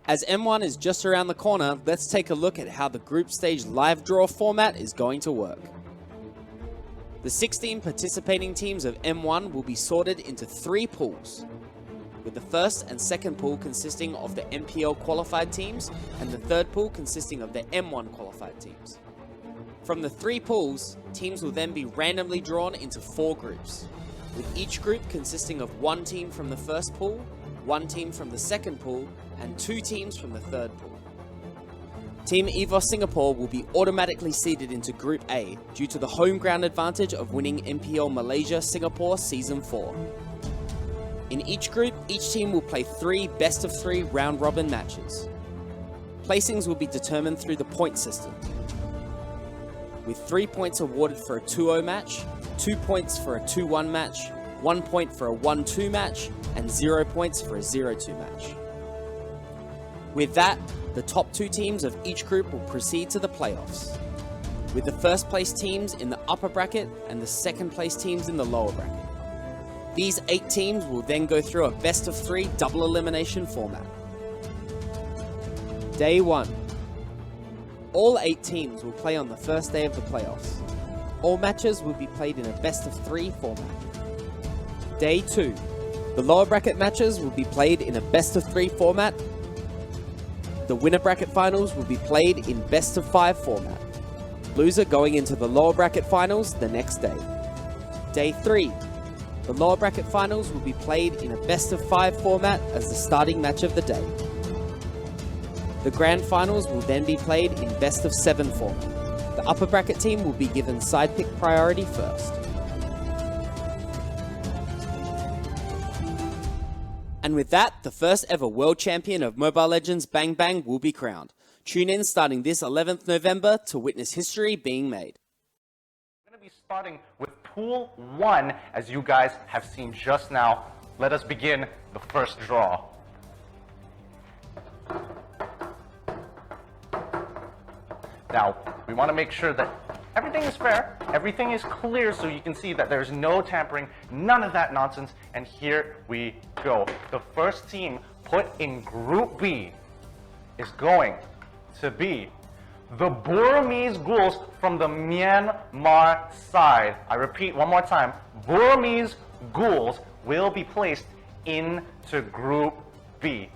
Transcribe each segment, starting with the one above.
As M1 is just around the corner, let's take a look at how the group stage live draw format is going to work. The 16 participating teams of M1 will be sorted into 3 pools, with the first and second pool consisting of the MPL qualified teams and the third pool consisting of the M1 qualified teams. From the 3 pools, teams will then be randomly drawn into 4 groups, with each group consisting of 1 team from the first pool, 1 team from the second pool, and 2 teams from the third pool. Team EVOS Singapore will be automatically seeded into Group A due to the home ground advantage of winning MPL Malaysia Singapore Season 4. In each group, each team will play 3 best-of-3 round-robin matches. Placings will be determined through the point system, with 3 points awarded for a 2-0 match, 2 points for a 2-1 match, 1 point for a 1-2 match, and 0 points for a 0-2 match. With that, the top 2 teams of each group will proceed to the playoffs, with the first place teams in the upper bracket and the second place teams in the lower bracket. These 8 teams will then go through a best-of-3 double elimination format. Day 1. All 8 teams will play on the first day of the playoffs. All matches will be played in a best-of-3 format. Day 2. The lower bracket matches will be played in a best-of-3 format. The winner bracket finals will be played in best-of-5 format. Loser going into the lower bracket finals the next day. Day 3. The lower bracket finals will be played in a best-of-5 format as the starting match of the day. The grand finals will then be played in best-of-7 format. The upper bracket team will be given side pick priority first. And with that, the first ever world champion of Mobile Legends Bang Bang will be crowned. Tune in starting this 11th November to witness history being made. We're going to be starting with Pool 1, as you guys have seen just now. Let us begin the first draw. Now, we want to make sure that everything is fair, everything is clear, so you can see that there's no tampering, none of that nonsense, and here we go. The first team put in Group B is going to be the Burmese Ghouls from the Myanmar side. I repeat one more time, Burmese Ghouls will be placed into Group B.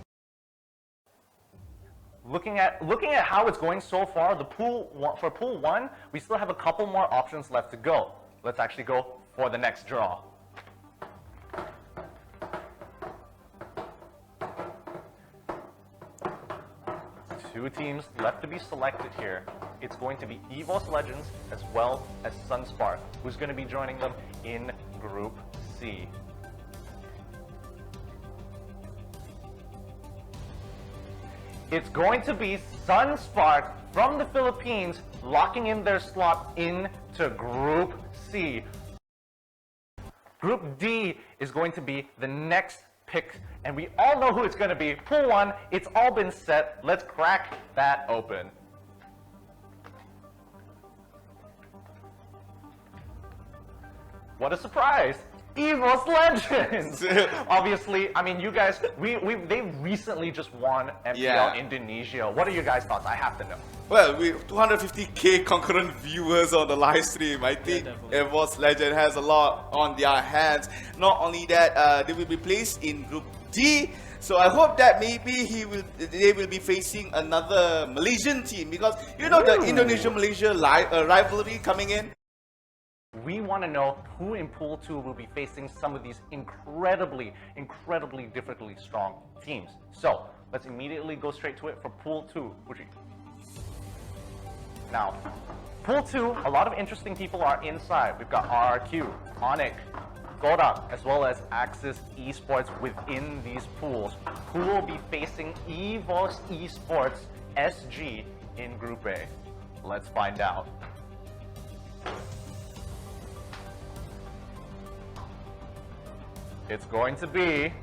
Looking at how it's going so far, for Pool 1, we still have a couple more options left to go. Let's actually go for the next draw. Two teams left to be selected here. It's going to be EVOS Legends as well as Sunspark, who's going to be joining them in Group C. It's going to be Sunspark from the Philippines locking in their slot into Group C. Group D is going to be the next pick, and we all know who it's going to be. Pool 1, it's all been set. Let's crack that open. What a surprise! EVOS Legends! Obviously, I mean, you guys, they recently just won MPL Indonesia. What are your guys' thoughts? I have to know. Well, we 250k concurrent viewers on the live stream. I think EVOS Legend has a lot on their hands. Not only that, they will be placed in Group D. So I hope that maybe they will be facing another Malaysian team, because you know the Indonesia-Malaysia rivalry coming in. We want to know who in Pool 2 will be facing some of these incredibly difficultly strong teams. So let's immediately go straight to it for Pool 2. Now, Pool 2, a lot of interesting people are inside. We've got RRQ, Onyx, Kodak, as well as Axis Esports within these pools. Who will be facing EVOS Esports SG in Group A? Let's find out. It's going to be,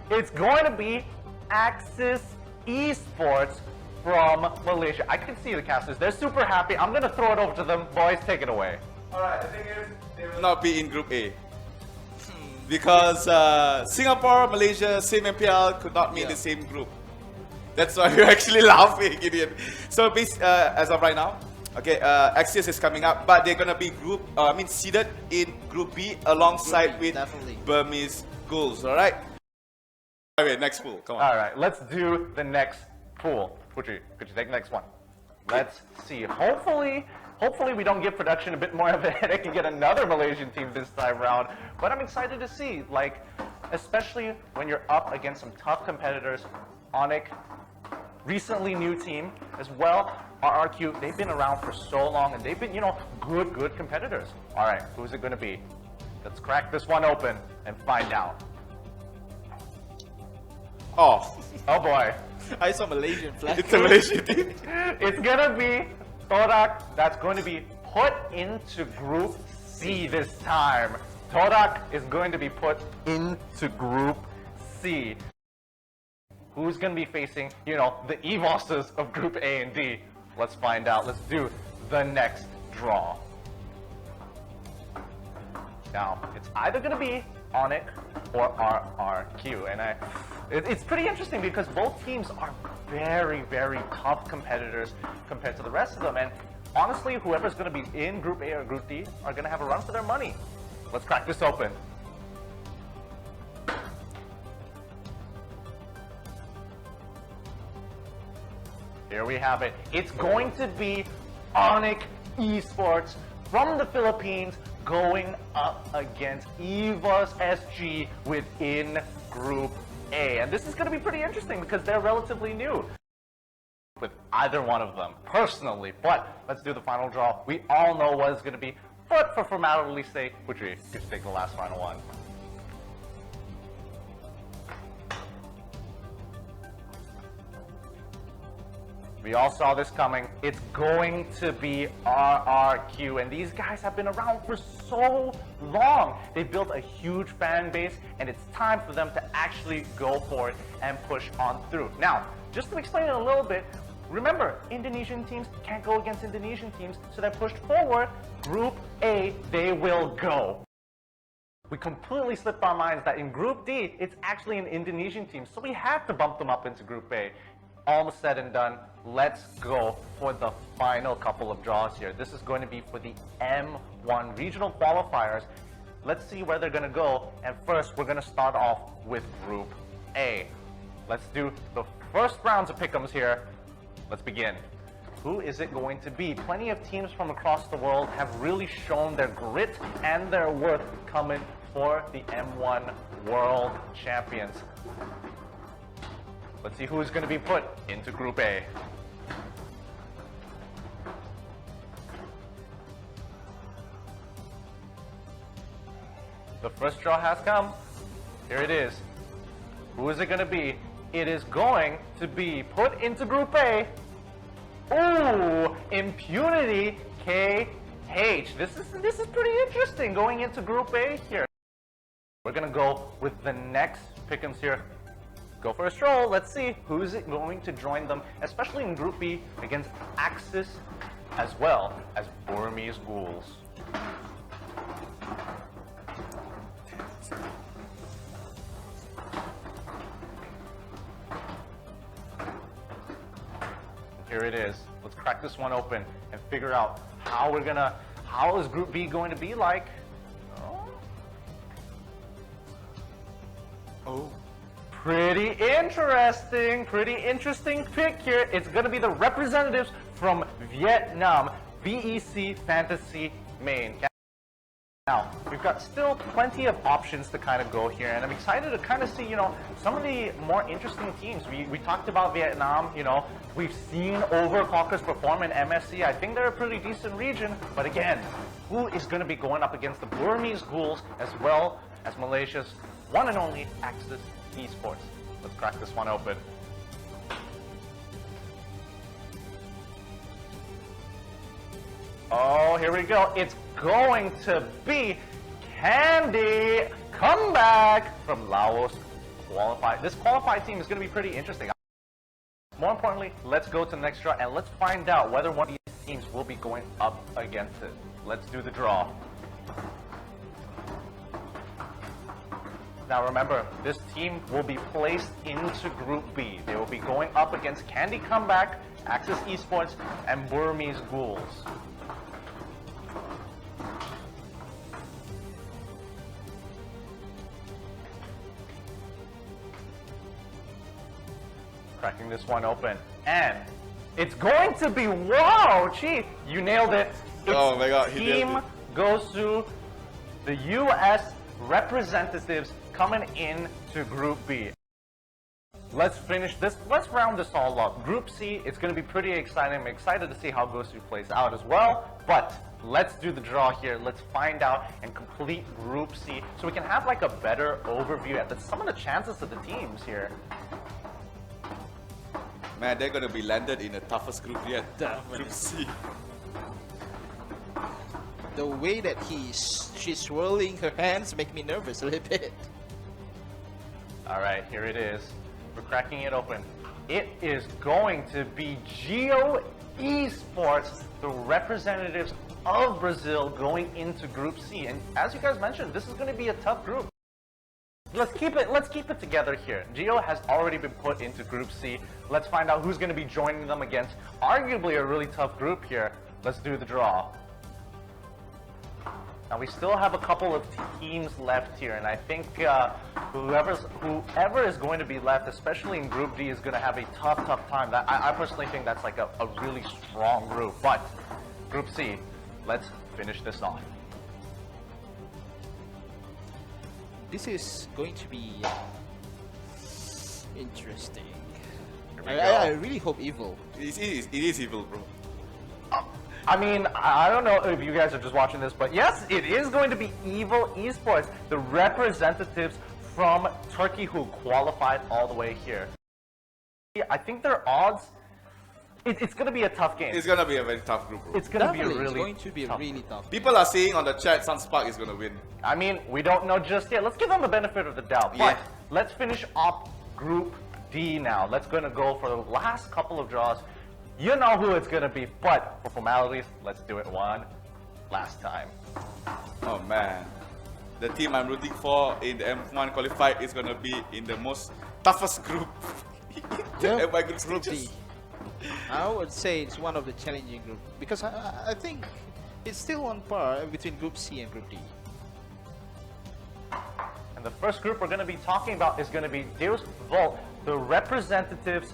it's going to be Axis Esports from Malaysia. I can see the casters. They're super happy. I'm going to throw it over to them. Boys, take it away. Alright, the thing is, they will not be in Group A. Because Singapore, Malaysia, same MPL could not be in the same group. That's why you're actually laughing, Gideon. So as of right now, okay, Axios is coming up, but they're gonna be seeded in Group B alongside with definitely. Burmese Ghouls. All right. Okay, next pool. Come on. All right, let's do the next pool. Could you take the next one? Let's see. Hopefully we don't give production a bit more of a headache and get another Malaysian team this time around. But I'm excited to see, like, especially when you're up against some tough competitors. Onyx, recently new team as well. RRQ, they've been around for so long and they've been, good competitors. All right, who's it going to be? Let's crack this one open and find out. Oh, Oh boy. I saw Malaysian flag. It's a Malaysian team. It's gonna be Todak that's going to be put into Group C this time. Todak is going to be put into Group C. Who's gonna be facing, the Evosters of Group A and D? Let's find out. Let's do the next draw. Now, it's either gonna be Onyx or RRQ, and it's pretty interesting because both teams are very, very tough competitors compared to the rest of them, and honestly, whoever's going to be in Group A or Group D are going to have a run for their money. Let's crack this open. Here we have it. It's going to be Onyx Esports from the Philippines going up against EVOS SG within Group A. And this is going to be pretty interesting because they're relatively new with either one of them, personally. But let's do the final draw. We all know what it's going to be. But for formality's sake, would you take the last final one? We all saw this coming. It's going to be RRQ, and these guys have been around for so long. They built a huge fan base, and it's time for them to actually go for it and push on through. Now, just to explain it a little bit, remember, Indonesian teams can't go against Indonesian teams, so they're pushed forward. Group A, they will go. We completely slipped our minds that in Group D, it's actually an Indonesian team, so we have to bump them up into Group A. Almost said and done, let's go for the final couple of draws here. This is going to be for the M1 Regional Qualifiers. Let's see where they're going to go. And first, we're going to start off with Group A. Let's do the first rounds of pick'ems here. Let's begin. Who is it going to be? Plenty of teams from across the world have really shown their grit and their worth coming for the M1 World Champions. Let's see who is going to be put into Group A. The first draw has come. Here it is. Who is it going to be? It is going to be put into Group A. Ooh, Impunity KH. This is pretty interesting going into Group A here. We're going to go with the next pick'ems here. Go for a stroll. Let's see who's it going to join them, especially in Group B against Axis as well as Burmese Ghouls. Here it is. Let's crack this one open and figure out how is Group B going to be like. Oh. Pretty interesting pick here. It's going to be the representatives from Vietnam, VEC Fantasy Main. Now, we've got still plenty of options to kind of go here, and I'm excited to kind of see, some of the more interesting teams. We talked about Vietnam, we've seen Overclockers perform in MSC. I think they're a pretty decent region, but again, who is going to be going up against the Burmese Ghouls as well as Malaysia's one and only Axis Esports? Let's crack this one open. Oh, here we go. It's going to be Candy Comeback from Laos Qualified. This qualified team is going to be pretty interesting. More importantly, let's go to the next draw and let's find out whether one of these teams will be going up against it. Let's do the draw. Now remember, this team will be placed into Group B. They will be going up against Candy Comeback, Axis Esports, and Burmese Ghouls. Cracking this one open, and it's going to be, wow, Chief, you nailed it. Oh my God, he nailed Team it. goes to the U.S. representatives coming in to Group B. Let's finish this. Let's round this all up. Group C, it's going to be pretty exciting. I'm excited to see how Gosu plays out as well. But let's do the draw here. Let's find out and complete Group C so we can have like a better overview at some of the chances of the teams here. Man, they're gonna be landed in the toughest group yet. Definitely. Group C. The way that she's swirling her hands make me nervous a little bit. All right, here it is. We're cracking it open. It is going to be Geo Esports, the representatives of Brazil, going into Group C. And as you guys mentioned, this is going to be a tough group. Let's keep it together here. Geo has already been put into Group C. Let's find out who's going to be joining them against arguably a really tough group here. Let's do the draw. Now we still have a couple of teams left here, and I think whoever is going to be left, especially in Group D, is going to have a tough time. I personally think that's like a really strong group. But Group C, let's finish this off. This is going to be interesting. Here we I go. really hope evil. It is evil, bro. I mean, I don't know if you guys are just watching this, but yes, it is going to be Evil Esports, the representatives from Turkey who qualified all the way here. I think their odds, it's going to be a tough game. It's gonna be a very tough group, bro. It's going to be a Definitely, really it's going to be tough. really tough. People are saying on the chat Sunspark is gonna win. I mean, we don't know just yet. Let's give them the benefit of the doubt. But Yeah. let's finish up Group D now. Let's go for the last couple of draws. You know who it's going to be, but for formalities, let's do it one last time. Oh man. The team I'm rooting for in the M1 qualifier is gonna be in the most toughest group. Yeah, My group Group stages. D. I would say it's one of the challenging groups because I think it's still on par between Group C and Group D. And the first group we're going to be talking about is going to be Deus Volt, the representatives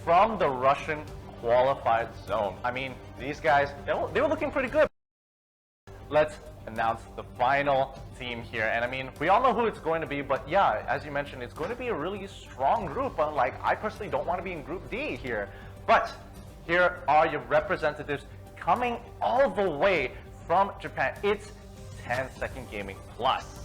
from the Russian qualified zone. I mean, these guys, they were looking pretty good. Let's announce the final team here. And I mean, we all know who it's going to be, but yeah, as you mentioned, it's going to be a really strong group. But like, I personally don't want to be in Group D here. But here are your representatives coming all the way from Japan. It's 10 Second Gaming Plus.